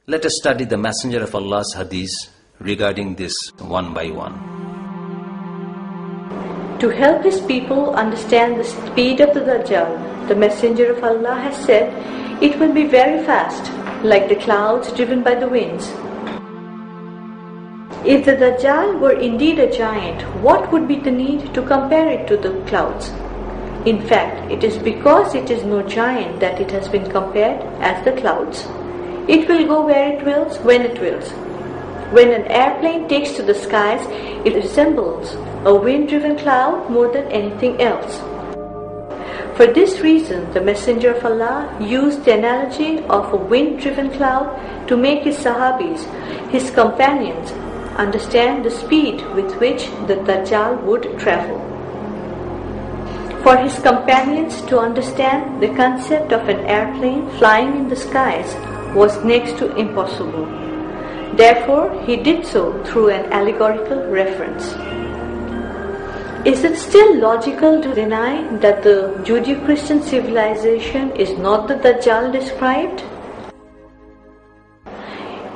Let us study the Messenger of Allah's hadiths regarding this one by one. To help his people understand the speed of the Dajjal, the Messenger of Allah has said, it will be very fast, like the clouds driven by the winds. If the Dajjal were indeed a giant, what would be the need to compare it to the clouds? In fact, it is because it is no giant that it has been compared as the clouds. It will go where it wills, when it wills. When an airplane takes to the skies, it resembles a wind-driven cloud more than anything else. For this reason, the Messenger of Allah used the analogy of a wind-driven cloud to make his Sahabis, his companions, understand the speed with which the Dajjal would travel. For his companions to understand the concept of an airplane flying in the skies was next to impossible. Therefore, he did so through an allegorical reference. Is it still logical to deny that the Judeo-Christian civilization is not the Dajjal described?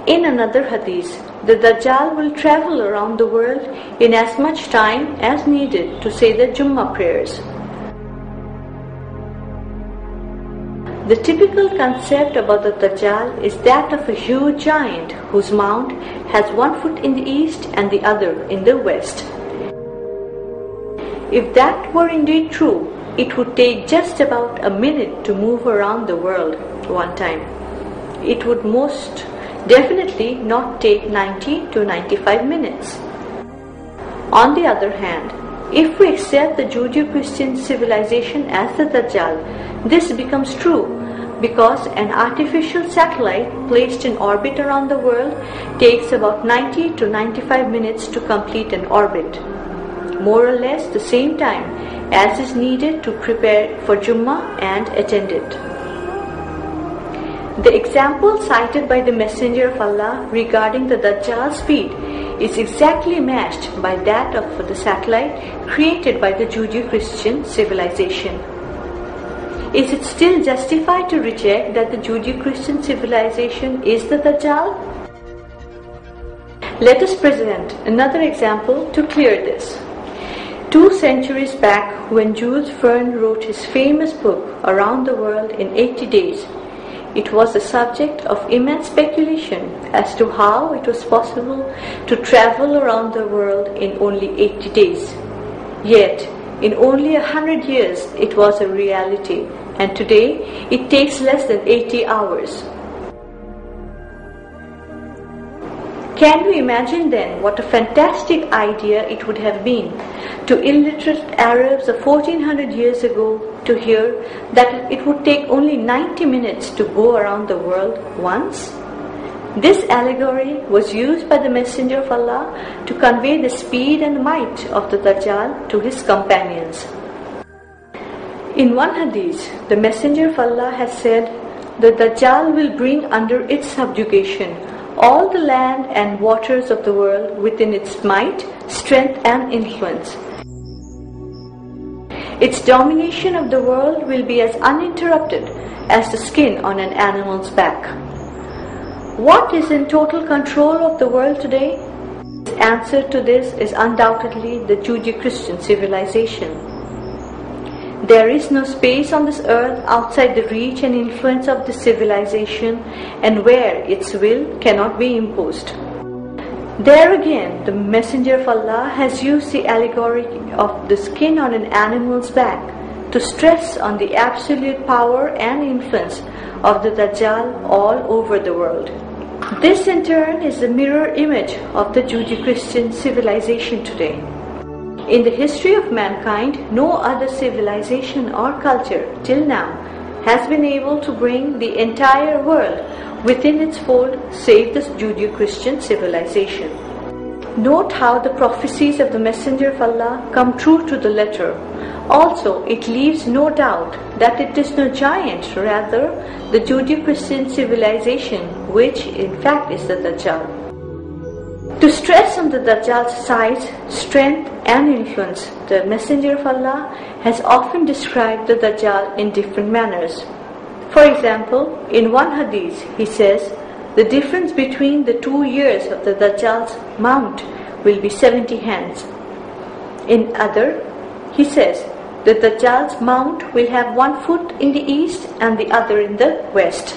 In another hadith, the Dajjal will travel around the world in as much time as needed to say the Jummah prayers. The typical concept about the Dajjal is that of a huge giant whose mount has one foot in the east and the other in the west. If that were indeed true, it would take just about a minute to move around the world one time. It would most definitely not take 90 to 95 minutes. On the other hand, if we accept the Judeo-Christian civilization as the Dajjal, this becomes true because an artificial satellite placed in orbit around the world takes about 90 to 95 minutes to complete an orbit, more or less the same time as is needed to prepare for Jummah and attend it. The example cited by the Messenger of Allah regarding the Dajjal's speed is exactly matched by that of the satellite created by the Judeo-Christian civilization. Is it still justified to reject that the Judeo-Christian civilization is the Dajjal? Let us present another example to clear this. 2 centuries back, when Jules Verne wrote his famous book Around the World in 80 Days, it was the subject of immense speculation as to how it was possible to travel around the world in only 80 days. Yet, in only 100 years, it was a reality, and today it takes less than 80 hours. Can we imagine then what a fantastic idea it would have been to illiterate Arabs of 1400 years ago to hear that it would take only 90 minutes to go around the world once? This allegory was used by the Messenger of Allah to convey the speed and might of the Dajjal to his companions. In one hadith, the Messenger of Allah has said, the Dajjal will bring under its subjugation all the land and waters of the world within its might, strength and influence. Its domination of the world will be as uninterrupted as the skin on an animal's back. What is in total control of the world today? The answer to this is undoubtedly the Judeo-Christian civilization. There is no space on this earth outside the reach and influence of this civilization, and where its will cannot be imposed. There again, the Messenger of Allah has used the allegory of the skin on an animal's back to stress on the absolute power and influence of the Dajjal all over the world. This in turn is the mirror image of the Judeo-Christian civilization today. In the history of mankind, no other civilization or culture till now has been able to bring the entire world within its fold save the Judeo-Christian civilization. Note how the prophecies of the Messenger of Allah come true to the letter. Also, it leaves no doubt that it is no giant, rather the Judeo-Christian civilization, which in fact is the Dajjal. To stress on the Dajjal's size, strength and influence, the Messenger of Allah has often described the Dajjal in different manners. For example, in one hadith he says, the difference between the 2 years of the Dajjal's mount will be 70 hands. In other, he says, the Dajjal's mount will have 1 foot in the east and the other in the west.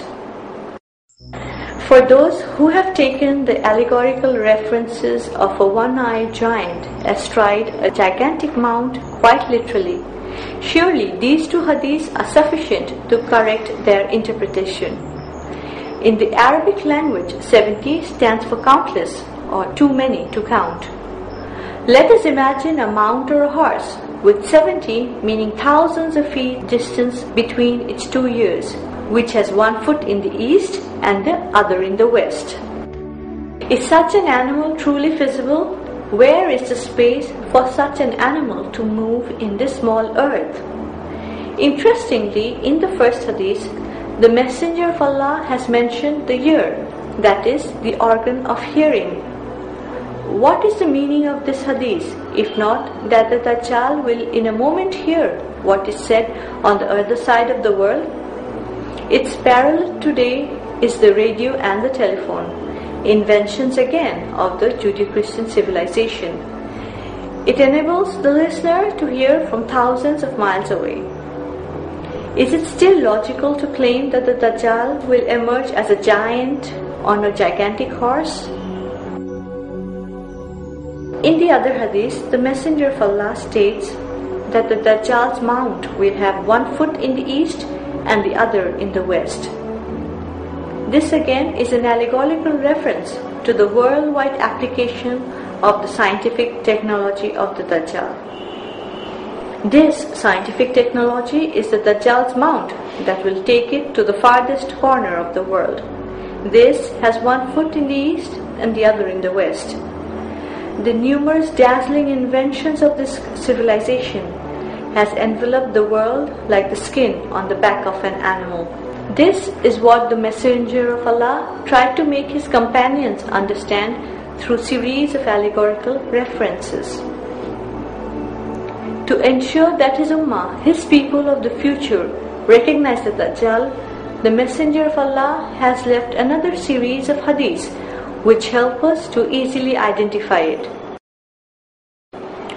For those who have taken the allegorical references of a one-eyed giant astride a gigantic mount quite literally, surely these 2 hadiths are sufficient to correct their interpretation. In the Arabic language, 70 stands for countless or too many to count. Let us imagine a mount or a horse with 70 meaning thousands of feet distance between its 2 ears, which has 1 foot in the east and the other in the west. Is such an animal truly feasible? Where is the space for such an animal to move in this small earth? Interestingly, in the first hadith, the Messenger of Allah has mentioned the ear, that is, the organ of hearing. What is the meaning of this hadith, if not that the Dajjal will in a moment hear what is said on the other side of the world? Its parallel today is the radio and the telephone, inventions again of the Judeo-Christian civilization. It enables the listener to hear from thousands of miles away. Is it still logical to claim that the Dajjal will emerge as a giant on a gigantic horse? In the other hadith, the Messenger of Allah states that the Dajjal's mount will have 1 foot in the east and the other in the west. This again is an allegorical reference to the worldwide application of the scientific technology of the Dajjal. This scientific technology is the Dajjal's mount that will take it to the farthest corner of the world. This has 1 foot in the east and the other in the west. The numerous dazzling inventions of this civilization has enveloped the world like the skin on the back of an animal. This is what the Messenger of Allah tried to make his companions understand through series of allegorical references. To ensure that his ummah, his people of the future, recognize the Dajjal, the Messenger of Allah has left another series of hadiths which help us to easily identify it.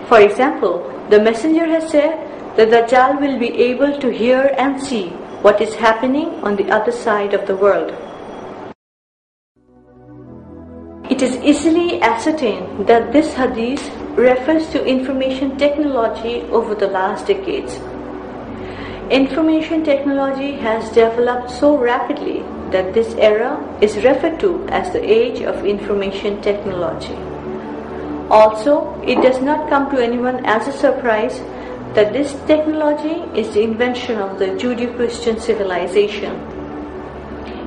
For example, the Messenger has said that the Dajjal will be able to hear and see what is happening on the other side of the world. It is easily ascertained that this hadith refers to information technology over the last decades. Information technology has developed so rapidly that this era is referred to as the age of information technology. Also, it does not come to anyone as a surprise that this technology is the invention of the Judeo-Christian civilization.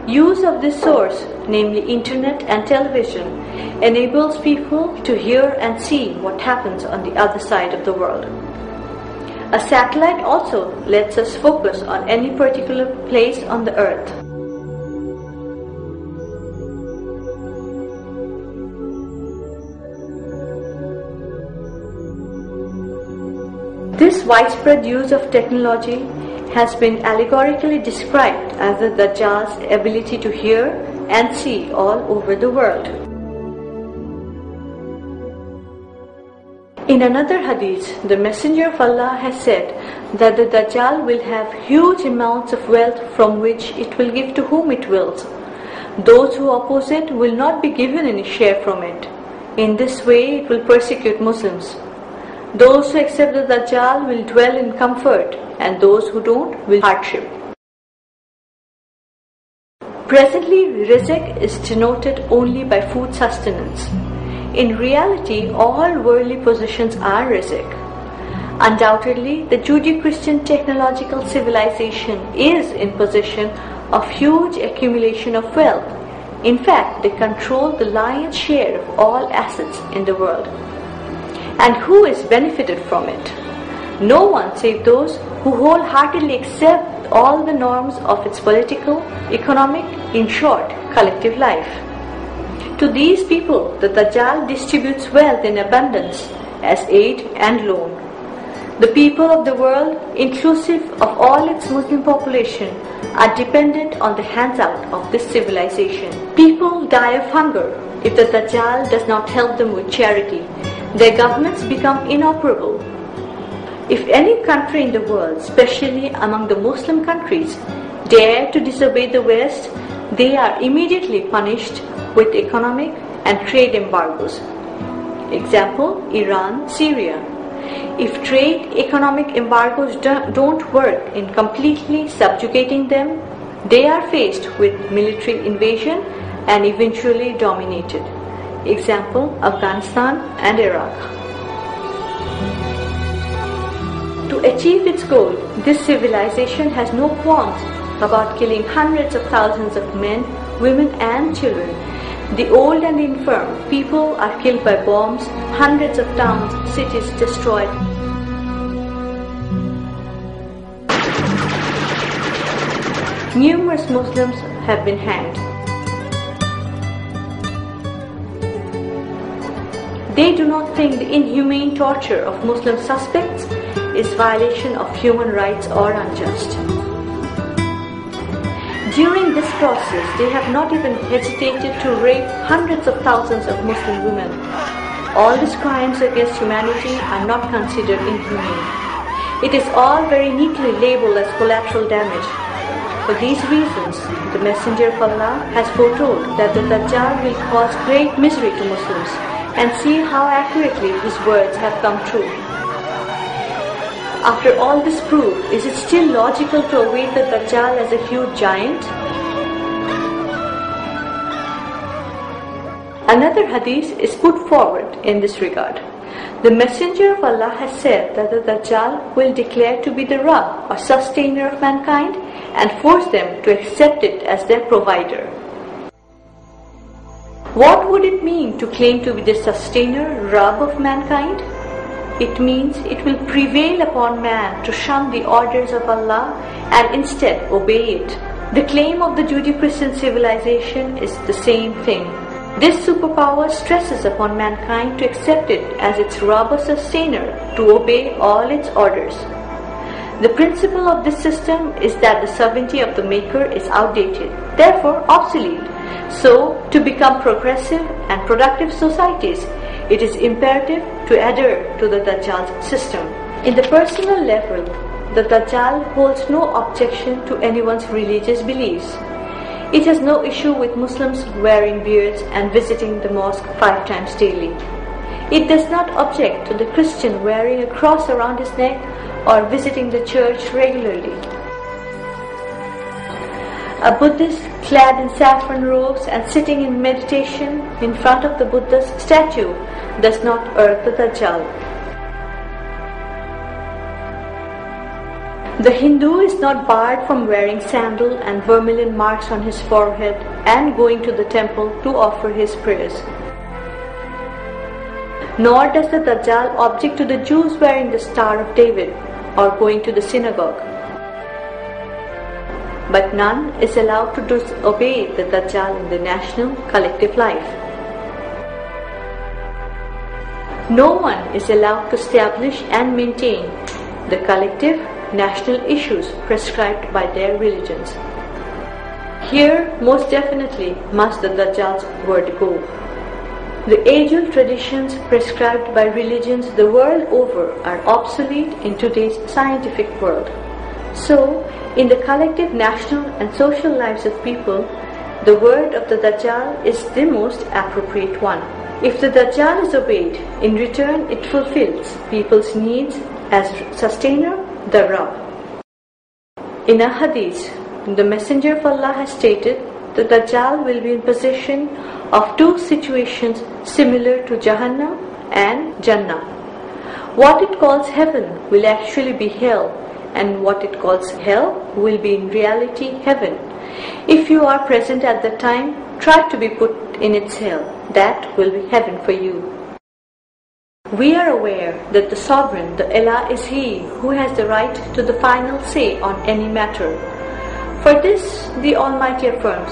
Use of this source, namely internet and television, enables people to hear and see what happens on the other side of the world. A satellite also lets us focus on any particular place on the earth. This widespread use of technology has been allegorically described as the Dajjal's ability to hear and see all over the world. In another hadith, the Messenger of Allah has said that the Dajjal will have huge amounts of wealth from which it will give to whom it wills. Those who oppose it will not be given any share from it. In this way, it will persecute Muslims. Those who accept the Dajjal will dwell in comfort, and those who don't will hardship. Presently, rizq is denoted only by food sustenance. In reality, all worldly possessions are rizq. Undoubtedly, the Judeo-Christian technological civilization is in possession of huge accumulation of wealth. In fact, they control the lion's share of all assets in the world. And who is benefited from it? No one save those who wholeheartedly accept all the norms of its political, economic, in short, collective life. To these people, the Dajjal distributes wealth in abundance as aid and loan. The people of the world, inclusive of all its Muslim population, are dependent on the hands-out of this civilization. People die of hunger if the Dajjal does not help them with charity. Their governments become inoperable. If any country in the world, especially among the Muslim countries, dare to disobey the West, they are immediately punished with economic and trade embargoes. Example, Iran, Syria. If trade economic embargoes don't work in completely subjugating them, they are faced with military invasion and eventually dominated. Example, Afghanistan and Iraq. To achieve its goal, this civilization has no qualms about killing hundreds of thousands of men, women and children. The old and the infirm, people are killed by bombs, hundreds of towns, cities destroyed. Numerous Muslims have been hanged. They do not think the inhumane torture of Muslim suspects is violation of human rights or unjust. During this process, they have not even hesitated to rape hundreds of thousands of Muslim women. All these crimes against humanity are not considered inhumane. It is all very neatly labeled as collateral damage. For these reasons, the Messenger of Allah has foretold that the Dajjal will cause great misery to Muslims, and see how accurately his words have come true. After all this proof, is it still logical to await the Dajjal as a huge giant? Another hadith is put forward in this regard. The Messenger of Allah has said that the Dajjal will declare to be the Rabb or sustainer of mankind and force them to accept it as their provider. What would it mean to claim to be the sustainer, Rabb of mankind? It means it will prevail upon man to shun the orders of Allah and instead obey it. The claim of the Judeo-Christian civilization is the same thing. This superpower stresses upon mankind to accept it as its Rabb or sustainer, to obey all its orders. The principle of this system is that the sovereignty of the Maker is outdated, therefore obsolete. So, to become progressive and productive societies, it is imperative to adhere to the Dajjal's system. In the personal level, the Dajjal holds no objection to anyone's religious beliefs. It has no issue with Muslims wearing beards and visiting the mosque 5 times daily. It does not object to the Christian wearing a cross around his neck or visiting the church regularly. A Buddhist clad in saffron robes and sitting in meditation in front of the Buddha's statue does not irk the Dajjal. The Hindu is not barred from wearing sandal and vermilion marks on his forehead and going to the temple to offer his prayers. Nor does the Dajjal object to the Jews wearing the Star of David or going to the synagogue. But none is allowed to disobey the Dajjal in the national collective life. No one is allowed to establish and maintain the collective national issues prescribed by their religions. Here, most definitely, must the Dajjal's word go. The age-old traditions prescribed by religions the world over are obsolete in today's scientific world. So, in the collective national and social lives of people, the word of the Dajjal is the most appropriate one. If the Dajjal is obeyed, in return it fulfills people's needs as sustainer, the Rabb. In a hadith, the Messenger of Allah has stated the Dajjal will be in possession of 2 situations similar to Jahannam and Jannah. What it calls heaven will actually be hell, and what it calls hell will be in reality heaven. If you are present at the time, try to be put in its hell. That will be heaven for you. We are aware that the Sovereign, the Allah, is He who has the right to the final say on any matter. For this, the Almighty affirms,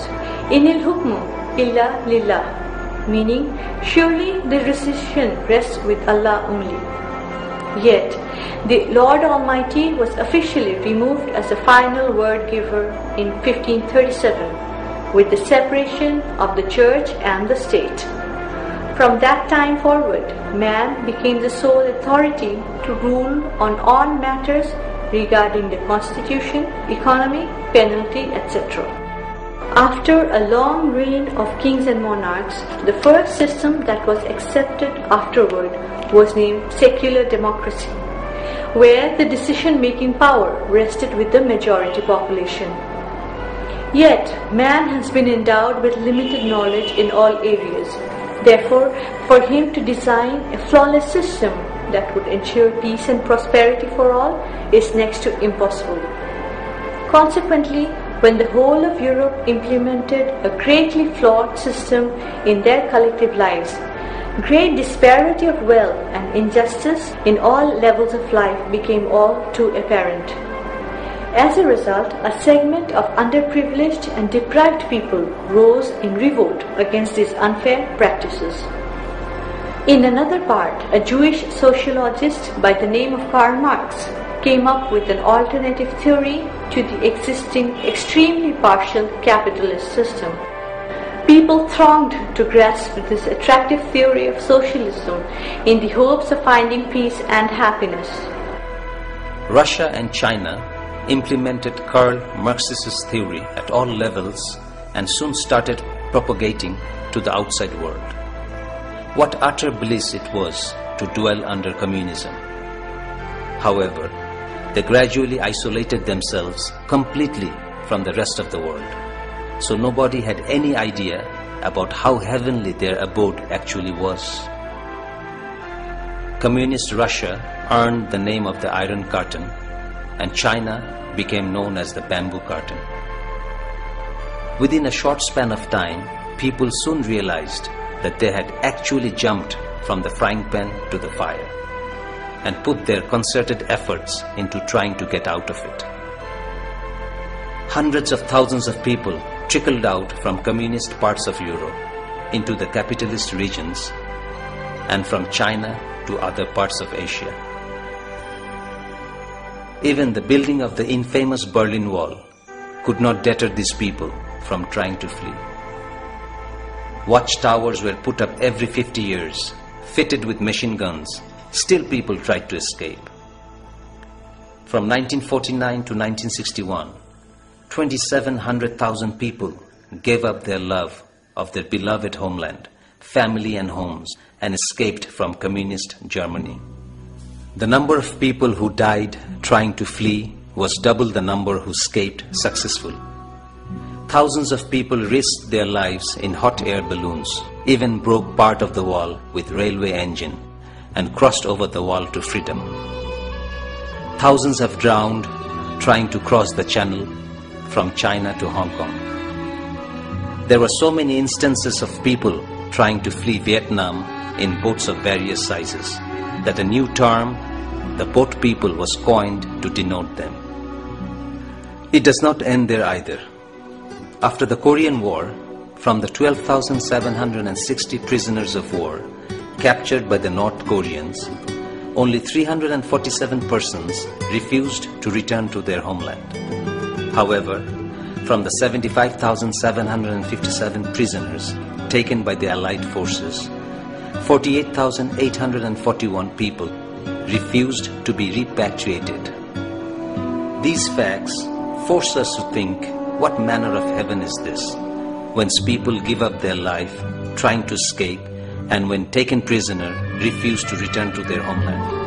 Inil hukmu illa lillah, meaning, surely the decision rests with Allah only. Yet, The Lord Almighty was officially removed as the final word giver in 1537 with the separation of the church and the state. From that time forward, man became the sole authority to rule on all matters regarding the constitution, economy, penalty, etc. After a long reign of kings and monarchs, the first system that was accepted afterward was named secular democracy, where the decision-making power rested with the majority population. Yet, man has been endowed with limited knowledge in all areas. Therefore, for him to design a flawless system that would ensure peace and prosperity for all is next to impossible. Consequently, when the whole of Europe implemented a greatly flawed system in their collective lives, great disparity of wealth and injustice in all levels of life became all too apparent. As a result, a segment of underprivileged and deprived people rose in revolt against these unfair practices. In another part, a Jewish sociologist by the name of Karl Marx came up with an alternative theory to the existing extremely partial capitalist system. People thronged to grasp this attractive theory of socialism in the hopes of finding peace and happiness. Russia and China implemented Karl Marx's theory at all levels and soon started propagating to the outside world. What utter bliss it was to dwell under communism. However, they gradually isolated themselves completely from the rest of the world, so nobody had any idea about how heavenly their abode actually was. Communist Russia earned the name of the Iron Curtain, and China became known as the Bamboo Curtain. Within a short span of time, people soon realized that they had actually jumped from the frying pan to the fire and put their concerted efforts into trying to get out of it. Hundreds of thousands of people trickled out from communist parts of Europe into the capitalist regions and from China to other parts of Asia. Even the building of the infamous Berlin Wall could not deter these people from trying to flee. Watchtowers were put up every 50 years, fitted with machine guns. Still people tried to escape. From 1949 to 1961, 2,700,000 people gave up their love of their beloved homeland, family and homes, and escaped from communist Germany. The number of people who died trying to flee was double the number who escaped successfully. Thousands of people risked their lives in hot air balloons, even broke part of the wall with railway engine, and crossed over the wall to freedom. Thousands have drowned trying to cross the channel from China to Hong Kong. There were so many instances of people trying to flee Vietnam in boats of various sizes that a new term, the boat people, was coined to denote them. It does not end there either. After the Korean War, from the 12,760 prisoners of war captured by the North Koreans, only 347 persons refused to return to their homeland. However, from the 75,757 prisoners taken by the Allied forces, 48,841 people refused to be repatriated. These facts force us to think, what manner of heaven is this, whence people give up their life trying to escape, and when taken prisoner refuse to return to their homeland?